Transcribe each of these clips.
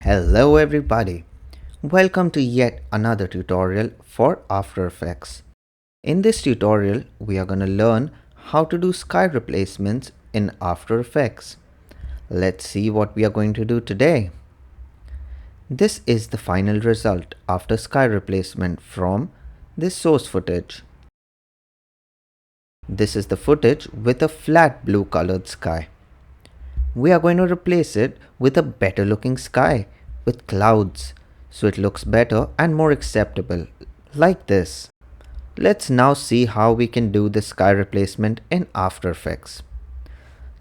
Hello everybody. Welcome to yet another tutorial for After Effects. In this tutorial, we are going to learn how to do sky replacements in After Effects. Let's see what we are going to do today. This is the final result after sky replacement from this source footage. This is the footage with a flat blue colored sky. We are going to replace it with a better looking sky with clouds so it looks better and more acceptable, like this. Let's now see how we can do the sky replacement in After Effects.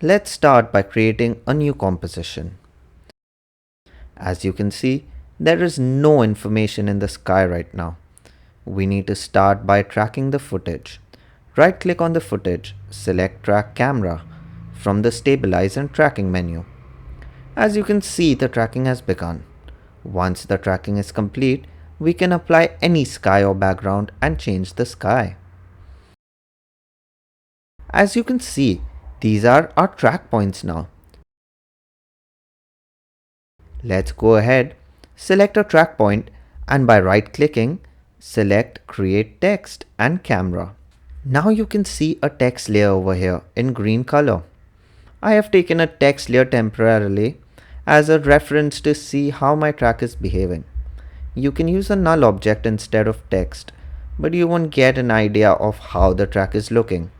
Let's start by creating a new composition. As you can see, there is no information in the sky right now. We need to start by tracking the footage. Right click on the footage, select Track Camera from the Stabilize and Tracking menu. As you can see, the tracking has begun. Once the tracking is complete, we can apply any sky or background and change the sky. As you can see, these are our track points now. Let's go ahead, select a track point, and by right clicking, select Create Text and Camera. Now you can see a text layer over here in green color. I have taken a text layer temporarily as a reference to see how my track is behaving. You can use a null object instead of text, but you won't get an idea of how the track is looking.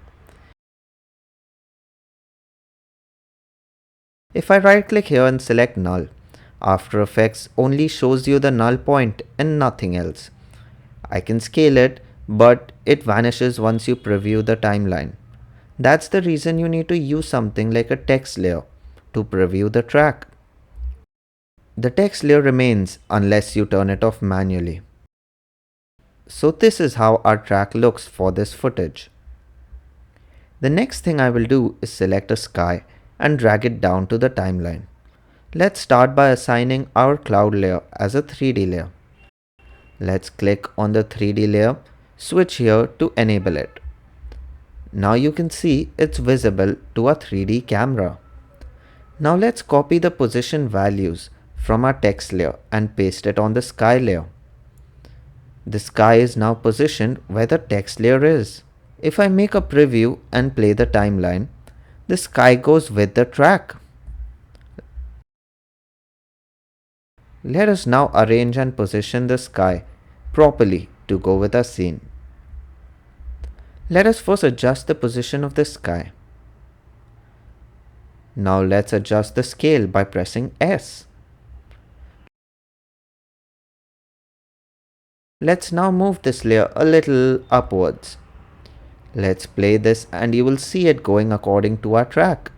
If I right click here and select null, After Effects only shows you the null point and nothing else. I can scale it, but it vanishes once you preview the timeline. That's the reason you need to use something like a text layer to preview the track. The text layer remains unless you turn it off manually. So this is how our track looks for this footage. The next thing I will do is select a sky and drag it down to the timeline. Let's start by assigning our cloud layer as a 3D layer. Let's click on the 3D layer, switch here to enable it. Now you can see it's visible to a 3D camera. Now let's copy the position values from our text layer and paste it on the sky layer. The sky is now positioned where the text layer is. If I make a preview and play the timeline, the sky goes with the track. Let us now arrange and position the sky properly to go with our scene. Let us first adjust the position of the sky. Now let's adjust the scale by pressing S. Let's now move this layer a little upwards. Let's play this and you will see it going according to our track.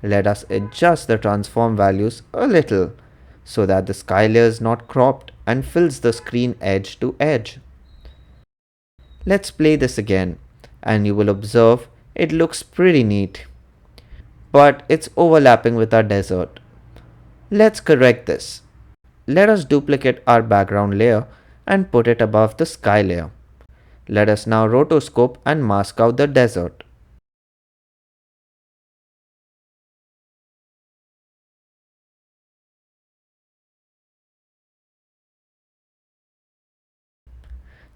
Let us adjust the transform values a little so that the sky layer is not cropped and fills the screen edge to edge. Let's play this again and you will observe it looks pretty neat, but it's overlapping with our desert. Let's correct this. Let us duplicate our background layer and put it above the sky layer. Let us now rotoscope and mask out the desert.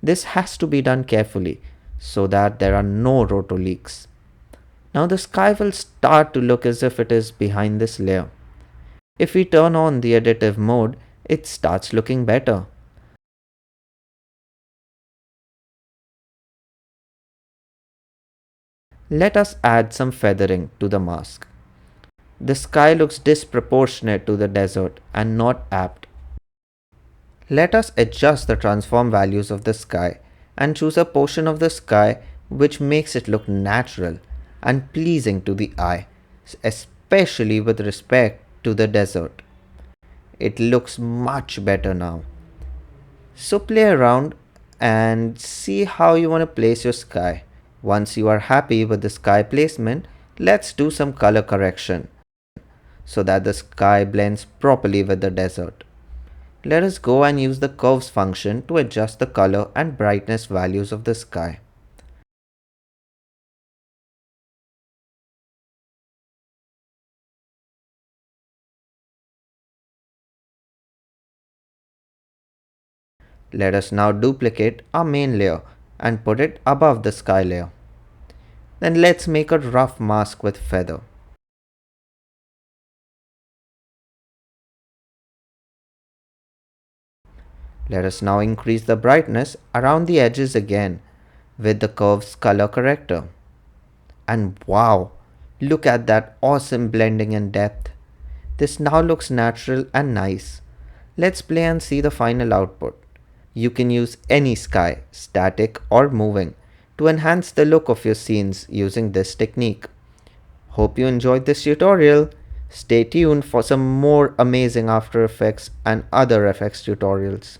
This has to be done carefully so that there are no roto leaks. Now the sky will start to look as if it is behind this layer. If we turn on the additive mode, it starts looking better. Let us add some feathering to the mask. The sky looks disproportionate to the desert and not apt. Let us adjust the transform values of the sky and choose a portion of the sky which makes it look natural and pleasing to the eye, especially with respect to the desert. It looks much better now. So play around and see how you want to place your sky. Once you are happy with the sky placement, let's do some color correction so that the sky blends properly with the desert. Let us go and use the curves function to adjust the color and brightness values of the sky. Let us now duplicate our main layer and put it above the sky layer. Then let's make a rough mask with feather. Let us now increase the brightness around the edges again with the curve's color corrector. And wow, look at that awesome blending and depth. This now looks natural and nice. Let's play and see the final output. You can use any sky, static or moving, to enhance the look of your scenes using this technique. Hope you enjoyed this tutorial. Stay tuned for some more amazing After Effects and other FX tutorials.